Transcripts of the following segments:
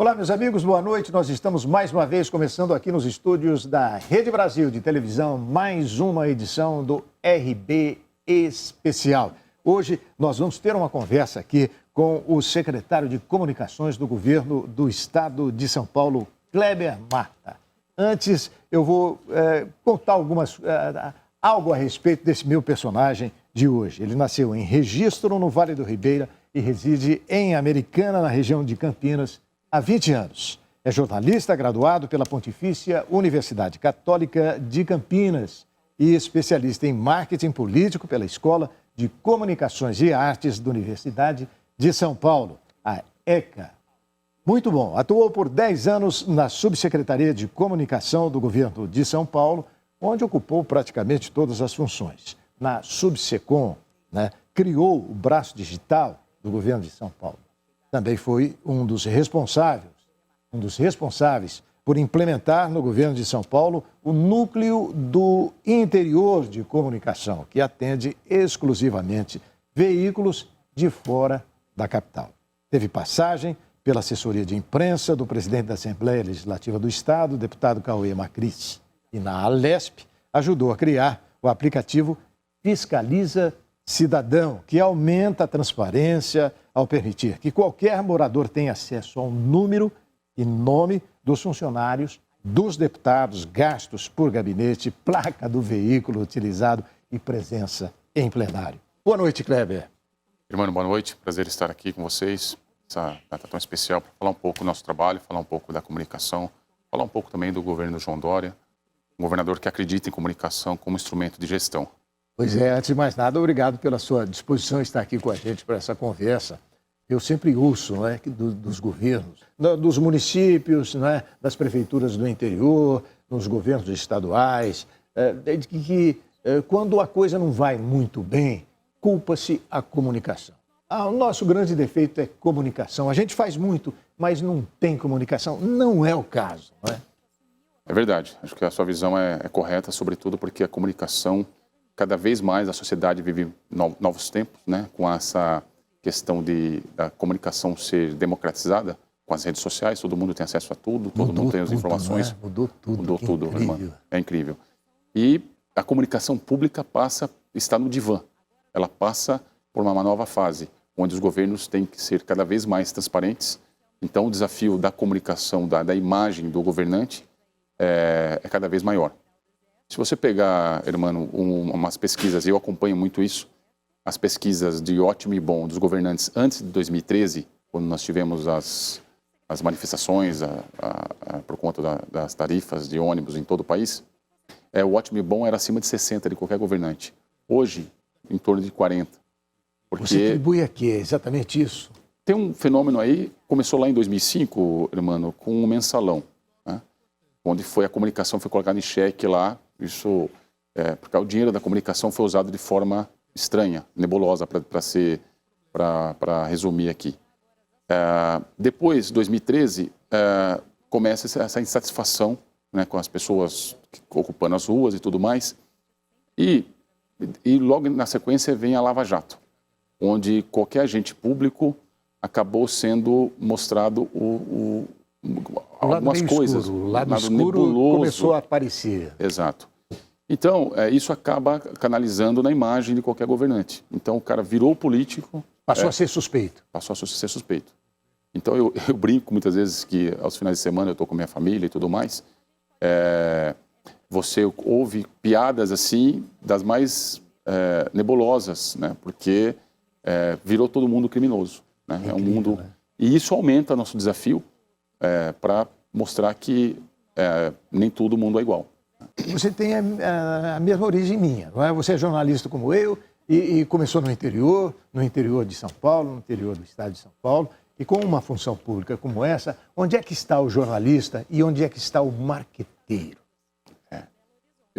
Olá, meus amigos, boa noite. Nós estamos mais uma vez começando aqui nos estúdios da Rede Brasil de televisão, mais uma edição do RB Especial. Hoje nós vamos ter uma conversa aqui com o secretário de Comunicações do Governo do Estado de São Paulo, Kleber Marta. Antes, eu vou contar algo a respeito desse meu personagem de hoje. Ele nasceu em Registro, no Vale do Ribeira, e reside em Americana, na região de Campinas, há 20 anos. É jornalista graduado pela Pontifícia Universidade Católica de Campinas e especialista em marketing político pela Escola de Comunicações e Artes da Universidade de São Paulo, a ECA. Muito bom. Atuou por 10 anos na Subsecretaria de Comunicação do Governo de São Paulo, onde ocupou praticamente todas as funções. Na Subsecom, criou o braço digital do Governo de São Paulo. Também foi um dos responsáveis por implementar no governo de São Paulo o núcleo do interior de comunicação, que atende exclusivamente veículos de fora da capital. Teve passagem pela assessoria de imprensa do presidente da Assembleia Legislativa do Estado, deputado Cauê Macris. E na Alesp, ajudou a criar o aplicativo Fiscaliza Cidadão, que aumenta a transparência ao permitir que qualquer morador tenha acesso ao número e nome dos funcionários, dos deputados, gastos por gabinete, placa do veículo utilizado e presença em plenário. Boa noite, Kleber. Irmão, boa noite. Prazer estar aqui com vocês. Essa data tão especial para falar um pouco do nosso trabalho, falar um pouco da comunicação, falar um pouco também do governo do João Dória, um governador que acredita em comunicação como instrumento de gestão. Pois é, antes de mais nada, obrigado pela sua disposição em estar aqui com a gente para essa conversa. Eu sempre ouço dos governos, dos municípios, das prefeituras do interior, nos governos estaduais, que quando a coisa não vai muito bem, culpa-se a comunicação. O nosso grande defeito é comunicação. A gente faz muito, mas não tem comunicação. Não é o caso, não é? É verdade. Acho que a sua visão é correta, sobretudo porque a comunicação, cada vez mais a sociedade vive novos tempos, com essa questão da comunicação ser democratizada, com as redes sociais, todo mundo tem acesso a tudo, todo mundo tem as informações. Mudou tudo, irmão. É incrível. E a comunicação pública está no divã. Ela passa por uma nova fase, onde os governos têm que ser cada vez mais transparentes. Então, o desafio da comunicação, da imagem do governante é cada vez maior. Se você pegar, irmão, umas pesquisas, e eu acompanho muito isso, as pesquisas de ótimo e bom dos governantes antes de 2013, quando nós tivemos as manifestações por conta das tarifas de ônibus em todo o país, o ótimo e bom era acima de 60 de qualquer governante. Hoje, em torno de 40. Você atribui a quê? Exatamente isso? Tem um fenômeno aí, começou lá em 2005, irmão, com um mensalão, onde a comunicação foi colocada em xeque lá, porque o dinheiro da comunicação foi usado de forma estranha, nebulosa, para resumir aqui. Depois, 2013, começa essa insatisfação com as pessoas ocupando as ruas e tudo mais, e logo na sequência vem a Lava Jato, onde qualquer agente público acabou sendo mostrado algumas coisas. O lado escuro nebuloso. Começou a aparecer. Exato. Então, isso acaba canalizando na imagem de qualquer governante. Então, o cara virou político... Passou a ser suspeito. Passou a ser suspeito. Então, eu brinco muitas vezes que aos finais de semana eu estou com minha família e tudo mais. Você ouve piadas assim, das mais nebulosas, porque virou todo mundo criminoso. É um mundo... E isso aumenta nosso desafio para mostrar que nem todo mundo é igual. Você tem a mesma origem minha, não é? Você é jornalista como eu e começou no interior de São Paulo, no interior do estado de São Paulo, e com uma função pública como essa, onde é que está o jornalista e onde é que está o marqueteiro?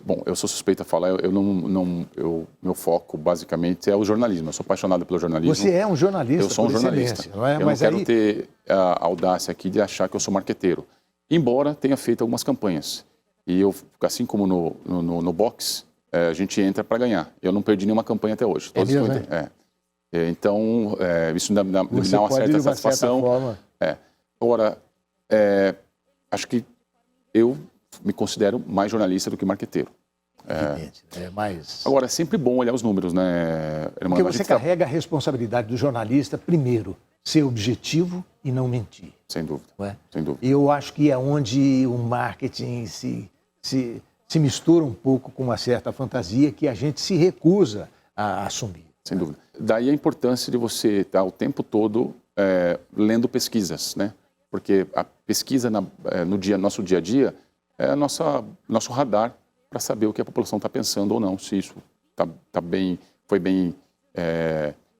Bom, eu sou suspeito a falar, meu foco basicamente é o jornalismo, eu sou apaixonado pelo jornalismo. Você é um jornalista, eu sou um jornalista, não é? Eu não quero ter a audácia aqui de achar que eu sou marqueteiro, embora tenha feito algumas campanhas. E eu, assim como no boxe, a gente entra para ganhar. Eu não perdi nenhuma campanha até hoje. Então, isso me dá uma certa satisfação. Forma... Agora, acho que eu me considero mais jornalista do que marqueteiro. Evidente, mas... Agora, é sempre bom olhar os números, né, irmão? Porque você carrega a responsabilidade do jornalista, primeiro, ser objetivo e não mentir. Sem dúvida, Não é? sem dúvida. E eu acho que é onde o marketing se mistura um pouco com uma certa fantasia que a gente se recusa a assumir. Sem dúvida. Daí a importância de você estar o tempo todo lendo pesquisas, né? Porque a pesquisa no nosso dia a dia é nosso radar para saber o que a população está pensando ou não, se isso foi bem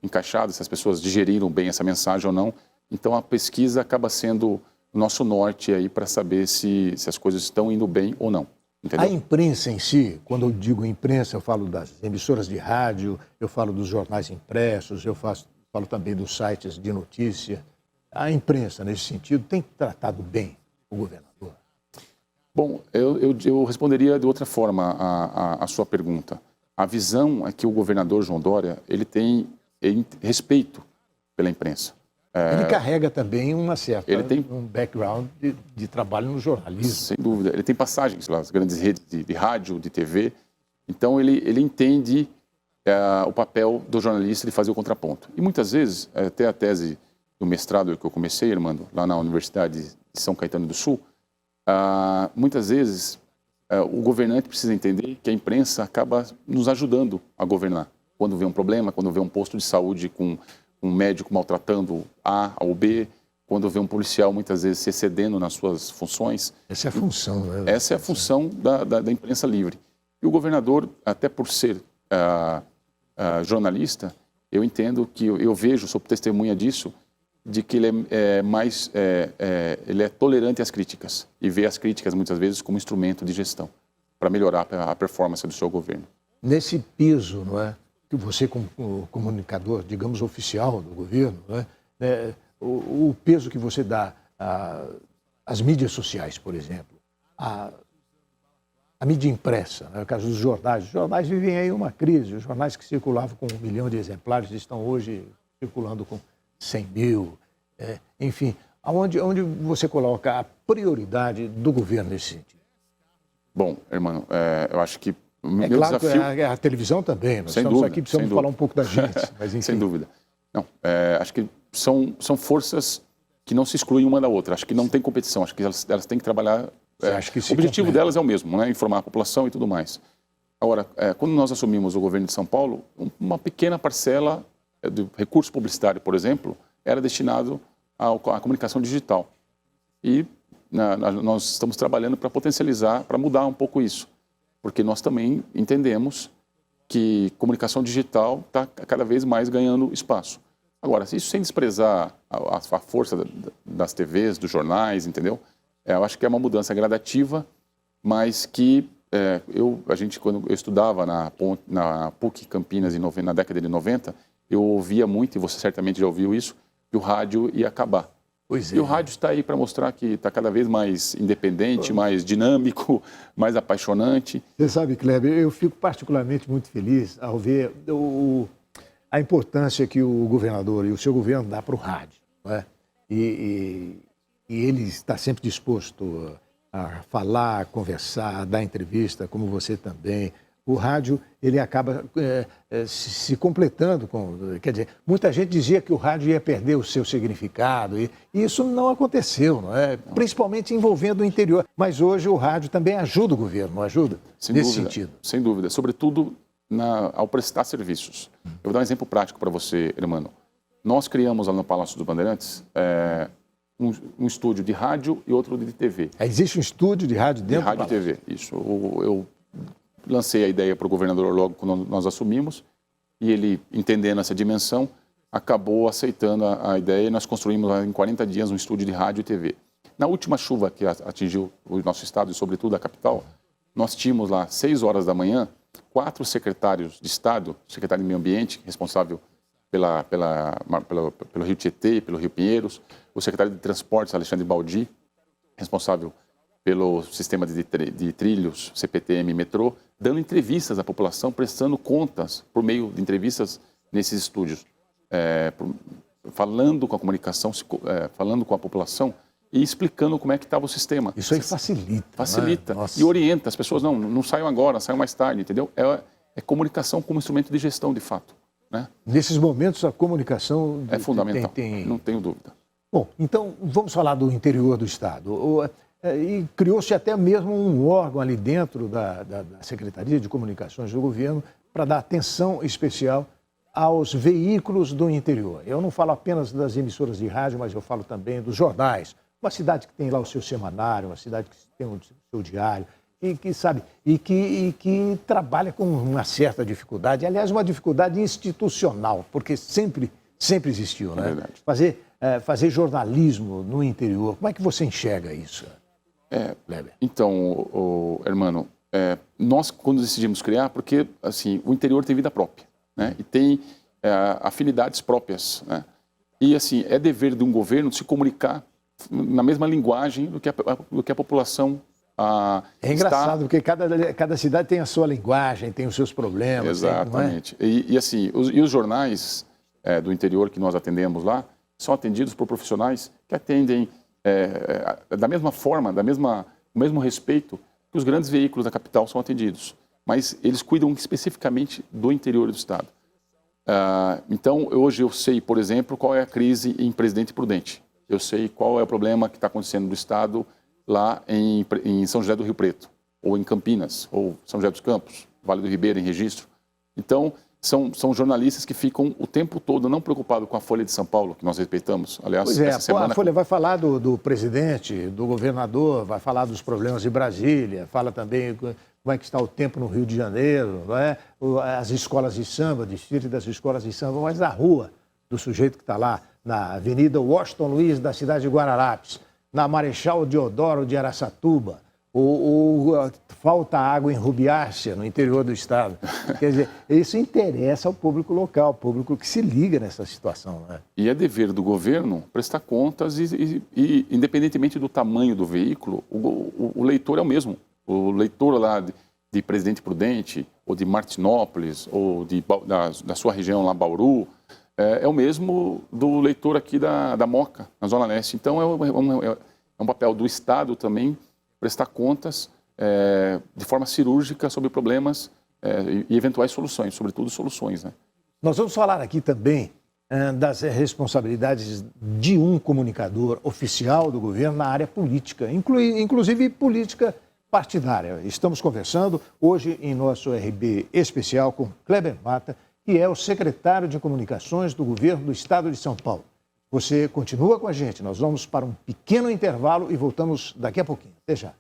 encaixado, se as pessoas digeriram bem essa mensagem ou não. Então a pesquisa acaba sendo o nosso norte aí para saber se as coisas estão indo bem ou não. Entendeu? A imprensa em si, quando eu digo imprensa, eu falo das emissoras de rádio, eu falo dos jornais impressos, eu falo também dos sites de notícia. A imprensa, nesse sentido, tem tratado bem o governador? Bom, eu responderia de outra forma a sua pergunta. A visão é que o governador João Dória ele tem respeito pela imprensa. Ele carrega também um background de trabalho no jornalismo. Sem dúvida. Ele tem passagens nas grandes redes de rádio, de TV. Então, ele entende o papel do jornalista de fazer o contraponto. E muitas vezes, até a tese do mestrado que eu comecei, Armando, lá na Universidade de São Caetano do Sul, muitas vezes o governante precisa entender que a imprensa acaba nos ajudando a governar. Quando vê um problema, quando vê um posto de saúde com um médico maltratando A ou B, quando vê um policial muitas vezes se excedendo nas suas funções. Essa é a função, né? Essa é a função da imprensa livre. E o governador, até por ser jornalista, eu entendo que eu vejo, sou testemunha disso, de que ele ele é tolerante às críticas e vê as críticas muitas vezes como instrumento de gestão para melhorar a performance do seu governo. Nesse piso, não é? Que você, como comunicador, digamos, oficial do governo, não é? O peso que você dá às mídias sociais, por exemplo, a mídia impressa, no caso dos jornais. Os jornais vivem aí uma crise. Os jornais que circulavam com 1 milhão de exemplares estão hoje circulando com 100 mil. Enfim, onde você coloca a prioridade do governo nesse sentido? Bom, irmão, eu acho que meu claro desafio... que a televisão também. Nós estamos aqui, precisamos falar um pouco da gente. Mas, enfim. Sem dúvida. Não, acho que são forças que não se excluem uma da outra. Acho que não tem competição. Acho que elas têm que trabalhar... o objetivo delas é o mesmo, né? Informar a população e tudo mais. Agora, quando nós assumimos o governo de São Paulo, uma pequena parcela do recurso publicitário, por exemplo, era destinado à comunicação digital. E nós estamos trabalhando para potencializar, para mudar um pouco isso. Porque nós também entendemos que comunicação digital está cada vez mais ganhando espaço. Agora, isso sem desprezar a força das TVs, dos jornais, entendeu? Eu acho que é uma mudança gradativa, mas que quando eu estudava na PUC Campinas na década de 90, eu ouvia muito, e você certamente já ouviu isso, que o rádio ia acabar. E o rádio está aí para mostrar que está cada vez mais independente, mais dinâmico, mais apaixonante. Você sabe, Kleber, eu fico particularmente muito feliz ao ver a importância que o governador e o seu governo dá para o rádio. Não é? E ele está sempre disposto a falar, a conversar, a dar entrevista, como você também. O rádio, ele acaba se completando com... Quer dizer, muita gente dizia que o rádio ia perder o seu significado, e isso não aconteceu, não é? Principalmente envolvendo o interior. Mas hoje o rádio também ajuda o governo, não ajuda? Nesse sentido. Sem dúvida, sobretudo ao prestar serviços. Eu vou dar um exemplo prático para você, Hermano. Nós criamos lá no Palácio dos Bandeirantes um estúdio de rádio e outro de TV. Existe um estúdio de rádio dentro do Palácio? De rádio e TV, isso. Eu lancei a ideia para o governador logo quando nós assumimos, e ele, entendendo essa dimensão, acabou aceitando a ideia, e nós construímos em 40 dias um estúdio de rádio e TV. Na última chuva que atingiu o nosso estado, e sobretudo a capital, nós tínhamos lá, 6 horas da manhã, 4 secretários de Estado, secretário de Meio Ambiente, responsável pelo Rio Tietê e pelo Rio Pinheiros, o secretário de Transportes, Alexandre Baldi, responsável pelo sistema de trilhos, CPTM e metrô, dando entrevistas à população, prestando contas por meio de entrevistas nesses estúdios, falando com a comunicação, falando com a população e explicando como é que estava o sistema. Isso aí facilita. Facilita. Né? E orienta as pessoas, não saiam agora, saiam mais tarde, entendeu? É comunicação como instrumento de gestão, de fato. Né? Nesses momentos, a comunicação é fundamental, não tenho dúvida. Bom, então vamos falar do interior do Estado. E criou-se até mesmo um órgão ali dentro da Secretaria de Comunicações do governo para dar atenção especial aos veículos do interior. Eu não falo apenas das emissoras de rádio, mas eu falo também dos jornais. Uma cidade que tem lá o seu semanário, uma cidade que tem o seu diário, e que trabalha com uma certa dificuldade, aliás, uma dificuldade institucional, porque sempre existiu, né? Fazer jornalismo no interior. Como é que você enxerga isso, Kleber? Então, hermano, nós quando decidimos criar, porque assim, o interior tem vida própria, né? E tem afinidades próprias, né? E assim, é dever de um governo se comunicar na mesma linguagem do que a população é engraçado, porque cada cidade tem a sua linguagem, tem os seus problemas. Exatamente. E assim, os jornais do interior que nós atendemos lá são atendidos por profissionais que atendem da mesma forma, o mesmo respeito que os grandes veículos da capital são atendidos. Mas eles cuidam especificamente do interior do Estado. Então, hoje eu sei, por exemplo, qual é a crise em Presidente Prudente. Eu sei qual é o problema que está acontecendo no Estado lá em São José do Rio Preto, ou em Campinas, ou São José dos Campos, Vale do Ribeira, em Registro. Então, são jornalistas que ficam o tempo todo não preocupados com a Folha de São Paulo, que nós respeitamos. Aliás, essa semana... a Folha vai falar do presidente, do governador, vai falar dos problemas de Brasília, fala também como é que está o tempo no Rio de Janeiro, não é? As escolas de samba, desfile das escolas de samba, mas a rua do sujeito que está lá, na Avenida Washington Luiz, da cidade de Guararapes, na Marechal Deodoro de Araçatuba, ou falta água em Rubiácea, no interior do estado. Quer dizer, isso interessa ao público local, ao público que se liga nessa situação. Né? E é dever do governo prestar contas e independentemente do tamanho do veículo, o leitor é o mesmo. O leitor lá de Presidente Prudente, ou de Martinópolis, ou da sua região lá, Bauru, é o mesmo do leitor aqui da Moca, na Zona Leste. Então, é um papel do Estado também prestar contas de forma cirúrgica sobre problemas e eventuais soluções, sobretudo soluções. Né? Nós vamos falar aqui também das responsabilidades de um comunicador oficial do governo na área política, inclusive política partidária. Estamos conversando hoje em nosso RB especial com Kleber Mata, que é o secretário de Comunicações do governo do Estado de São Paulo. Você continua com a gente, nós vamos para um pequeno intervalo e voltamos daqui a pouquinho. Até já.